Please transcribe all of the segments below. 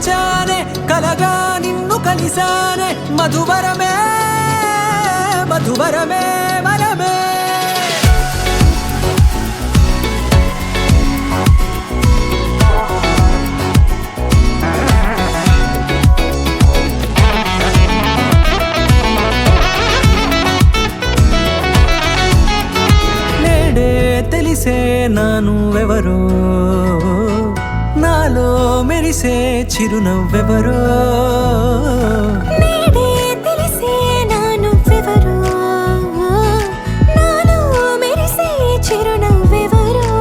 మరిచానే కలగా నిన్ను కలిసానే మధువరమే మధువరమే వరమే తెలిసే నానువెవరో నాలో మెరిసే చిరునవ్వెవరో నేడే తెలిసే నానువెవరో నాలో మెరిసే చిరునవ్వెవరో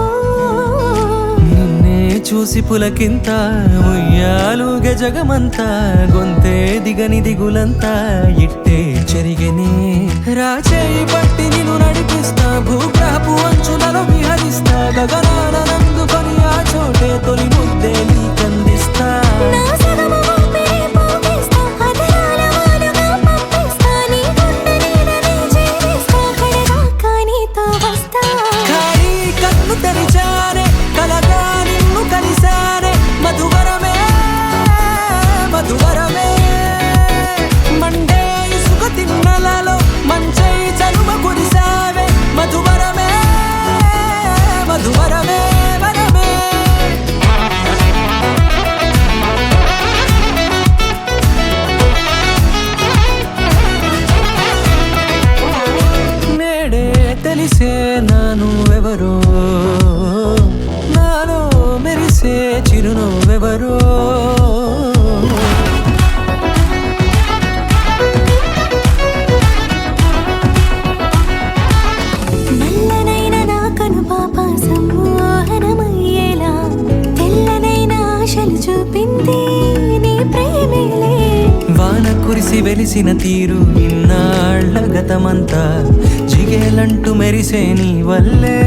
నిన్నే చూసి పులకింత ఉయ్యాలుగే జగమంతా గొంతే దిగని దిగులంతా ఇట్టే చెరిగనే రాచేయి పట్టి నిన్ను నడిపిస్తా భూగ్రహపు అంచులలో విహరిస్తా గగనాన నందుకొని ఆ చోటే తొలి ముద్దే నీకందిస్తా నా సగము ఊపిరి పోగిస్తా అదరాల వాలుగా పంపిస్తా నీ గుండె నీడనే చేరిస్తా కడదాకా నీతో వస్తా ఖాళీ కన్ను తెరిచానే కలగా నిన్ను కలిసానే మధువరమే మధువరమే మండే ఇసుక తిన్నలలో మంచై చలుమ కురిసావే మధువరమే మధువరమే వరమే నేడే తెలిసే నానువెవరో నాలో మెరిసే చిరునవ్వెవరో నల్లనైన నా కనుపాప సమ్మోహనమయ్యేలా తెల్లనైన ఆశలు చూపింది నీ ప్రేమేలే వాన కురిసి వెలిసిన తీరు ఇన్నాళ్ల గతమంతా జిగేలంటూ మెరిసే నీ వల్లే